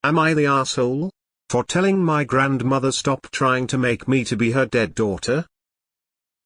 Am I the asshole for telling my grandmother stop trying to make me to be her dead daughter?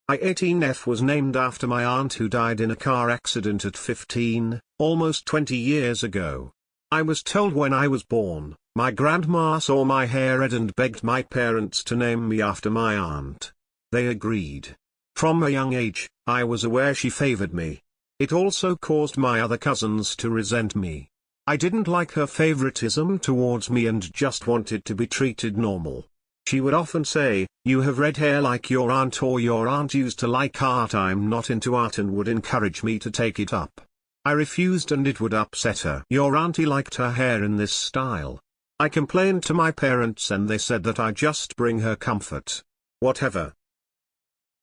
I-18F was named after my aunt who died in a car accident at 15, almost 20 years ago. I was told when I was born, my grandma saw my hair red and begged my parents to name me after my aunt. They agreed. From a young age, I was aware she favored me. It also caused my other cousins to resent me. I didn't like her favoritism towards me and just wanted to be treated normal. She would often say, "You have red hair like your aunt," or "Your aunt used to like art. I'm not into art," and would encourage me to take it up. I refused and it would upset her. "Your auntie liked her hair in this style." I complained to my parents and they said that I just bring her comfort. Whatever.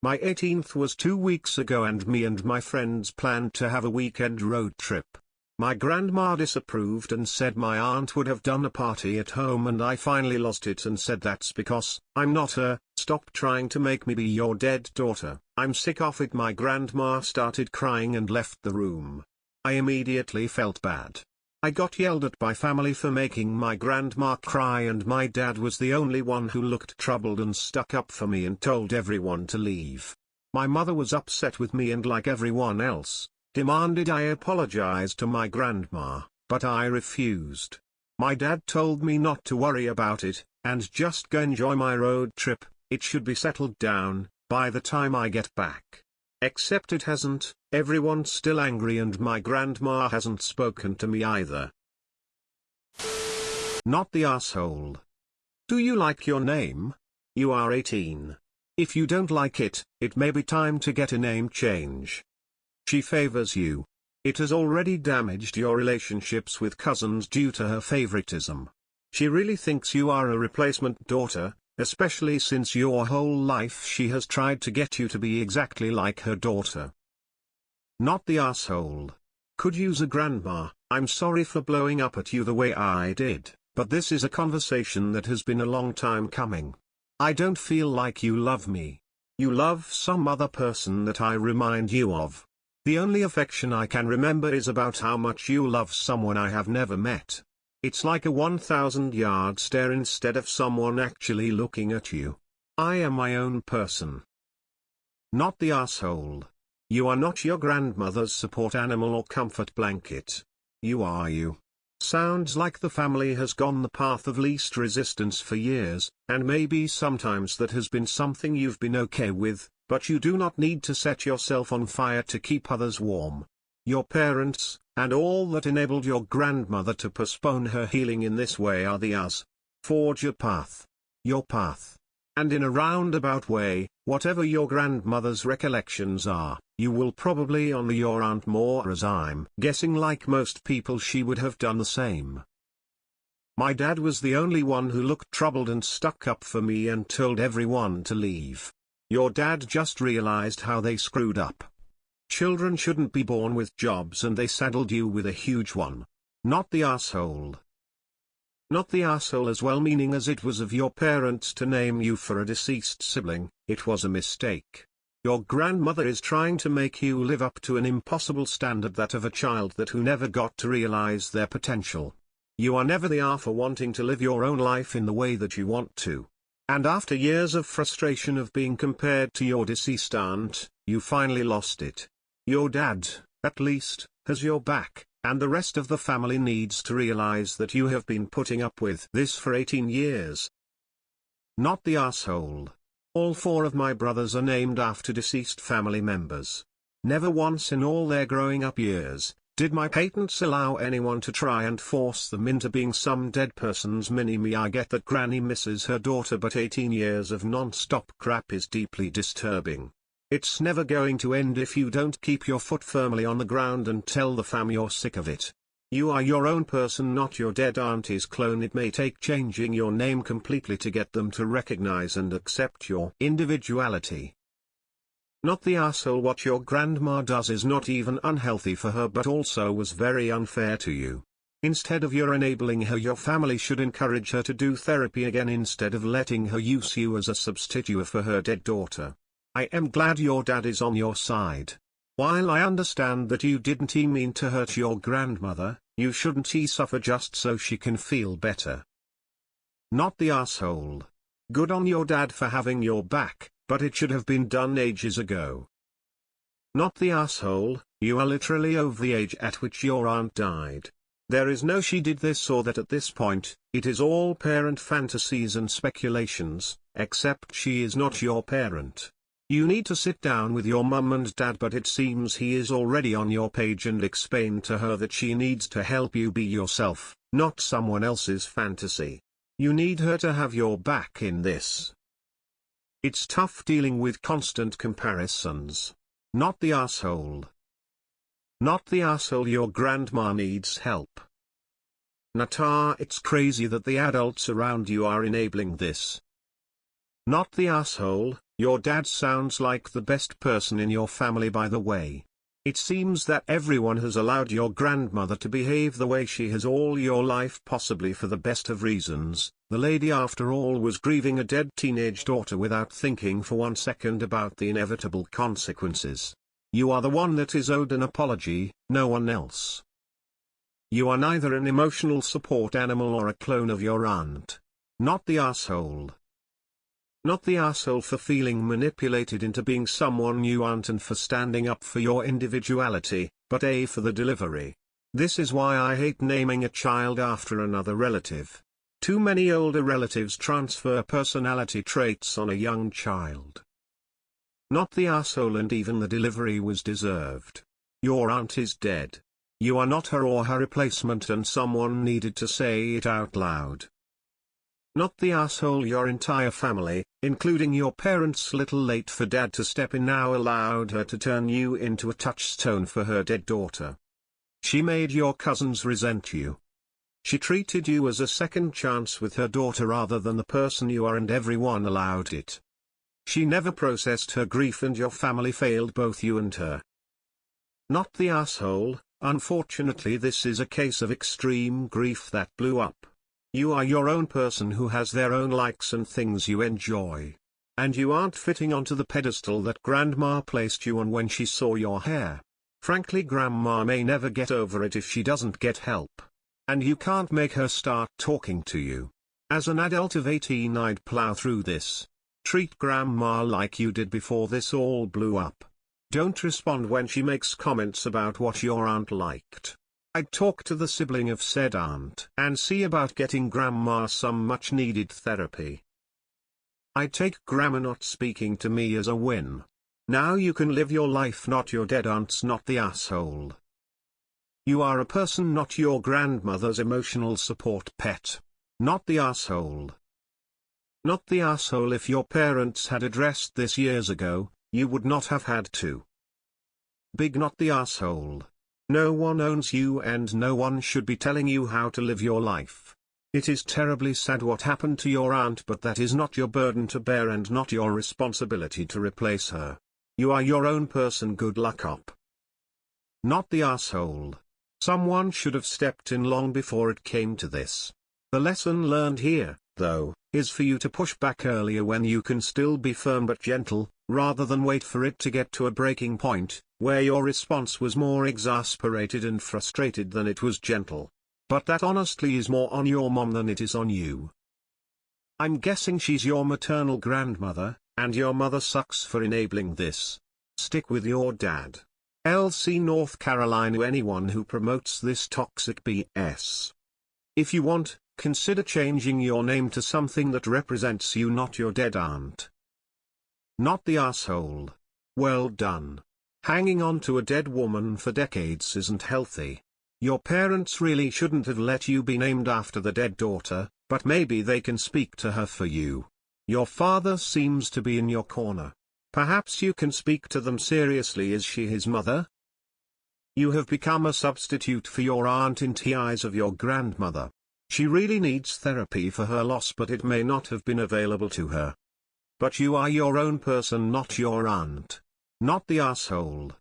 My 18th was 2 weeks ago and me and my friends planned to have a weekend road trip. My grandma disapproved and said my aunt would have done a party at home, and I finally lost it and said that's because I'm not her. Stop trying to make me be your dead daughter. I'm sick of it. My grandma started crying and left the room. I immediately felt bad. I got yelled at by family for making my grandma cry, and my dad was the only one who looked troubled and stuck up for me and told everyone to leave. My mother was upset with me and, like everyone else, demanded I apologize to my grandma, but I refused. My dad told me not to worry about it, and just go enjoy my road trip. It should be settled down by the time I get back. Except it hasn't. Everyone's still angry and my grandma hasn't spoken to me either. Not the asshole. Do you like your name? You are 18. If you don't like it, it may be time to get a name change. She favors you. It has already damaged your relationships with cousins due to her favoritism. She really thinks you are a replacement daughter, especially since your whole life she has tried to get you to be exactly like her daughter. Not the asshole. Could use a grandma. I'm sorry for blowing up at you the way I did, but this is a conversation that has been a long time coming. I don't feel like you love me. You love some other person that I remind you of. The only affection I can remember is about how much you love someone I have never met. It's like a 1,000-yard stare instead of someone actually looking at you. I am my own person. Not the asshole. You are not your grandmother's support animal or comfort blanket. You are you. Sounds like the family has gone the path of least resistance for years, and maybe sometimes that has been something you've been okay with, but you do not need to set yourself on fire to keep others warm. Your parents, and all that enabled your grandmother to postpone her healing in this way, are the us. Forge a path. Your path. And in a roundabout way, whatever your grandmother's recollections are, you will probably honor your aunt more, as I'm guessing like most people she would have done the same. My dad was the only one who looked troubled and stuck up for me and told everyone to leave. Your dad just realized how they screwed up. Children shouldn't be born with jobs and they saddled you with a huge one. Not the asshole. Not the asshole as well, meaning as it was of your parents to name you for a deceased sibling. It was a mistake. Your grandmother is trying to make you live up to an impossible standard, that of a child that who never got to realize their potential. You are never the A for wanting to live your own life in the way that you want to. And after years of frustration of being compared to your deceased aunt, you finally lost it. Your dad, at least, has your back, and the rest of the family needs to realize that you have been putting up with this for 18 years. Not the asshole. All 4 of my brothers are named after deceased family members. Never once in all their growing up years did my parents allow anyone to try and force them into being some dead person's mini-me. I get that Granny misses her daughter, but 18 years of non-stop crap is deeply disturbing. It's never going to end if you don't keep your foot firmly on the ground and tell the fam you're sick of it. You are your own person, not your dead auntie's clone. It may take changing your name completely to get them to recognize and accept your individuality. Not the asshole. What your grandma does is not even unhealthy for her, but also was very unfair to you. Instead of your enabling her, your family should encourage her to do therapy again instead of letting her use you as a substitute for her dead daughter. I am glad your dad is on your side. While I understand that you didn't mean to hurt your grandmother, you shouldn't suffer just so she can feel better. Not the asshole. Good on your dad for having your back, but it should have been done ages ago. Not the asshole. You are literally over the age at which your aunt died. There is no she did this or that at this point, it is all parent fantasies and speculations, except she is not your parent. You need to sit down with your mum and dad, but it seems he is already on your page, and explain to her that she needs to help you be yourself, not someone else's fantasy. You need her to have your back in this. It's tough dealing with constant comparisons. Not the asshole. Not the asshole. Your grandma needs help. Nata, it's crazy that the adults around you are enabling this. Not the asshole. Your dad sounds like the best person in your family, by the way. It seems that everyone has allowed your grandmother to behave the way she has all your life, possibly for the best of reasons. The lady after all was grieving a dead teenage daughter without thinking for 1 second about the inevitable consequences. You are the one that is owed an apology, no one else. You are neither an emotional support animal or a clone of your aunt. Not the asshole. Not the asshole for feeling manipulated into being someone you aren't, and for standing up for your individuality, but A for the delivery. This is why I hate naming a child after another relative. Too many older relatives transfer personality traits on a young child. Not the asshole, and even the delivery was deserved. Your aunt is dead. You are not her or her replacement, and someone needed to say it out loud. Not the asshole. Your entire family, including your parents, little late for dad to step in now, allowed her to turn you into a touchstone for her dead daughter. She made your cousins resent you. She treated you as a second chance with her daughter rather than the person you are, and everyone allowed it. She never processed her grief, and your family failed both you and her. Not the asshole. Unfortunately, this is a case of extreme grief that blew up. You are your own person who has their own likes and things you enjoy. And you aren't fitting onto the pedestal that Grandma placed you on when she saw your hair. Frankly, Grandma may never get over it if she doesn't get help. And you can't make her start talking to you. As an adult of 18, I'd plow through this. Treat Grandma like you did before this all blew up. Don't respond when she makes comments about what your aunt liked. I'd talk to the sibling of said aunt and see about getting Grandma some much-needed therapy. I'd take Grandma not speaking to me as a win. Now you can live your life, not your dead aunt's. Not the asshole. You are a person, not your grandmother's emotional support pet. Not the asshole. Not the asshole. If your parents had addressed this years ago, you would not have had to. Big not the asshole. No one owns you, and no one should be telling you how to live your life. It is terribly sad what happened to your aunt, but that is not your burden to bear and not your responsibility to replace her. You are your own person. Good luck up. Not the asshole. Someone should have stepped in long before it came to this. The lesson learned here, though, is for you to push back earlier when you can still be firm but gentle, rather than wait for it to get to a breaking point, where your response was more exasperated and frustrated than it was gentle. But that honestly is more on your mom than it is on you. I'm guessing she's your maternal grandmother, and your mother sucks for enabling this. Stick with your dad. LC North Carolina. Anyone who promotes this toxic BS. If you want, consider changing your name to something that represents you, not your dead aunt. Not the asshole. Well done. Hanging on to a dead woman for decades isn't healthy. Your parents really shouldn't have let you be named after the dead daughter, but maybe they can speak to her for you. Your father seems to be in your corner. Perhaps you can speak to them seriously. Is she his mother? You have become a substitute for your aunt in the eyes of your grandmother. She really needs therapy for her loss, but it may not have been available to her. But you are your own person, not your aunt. Not the asshole.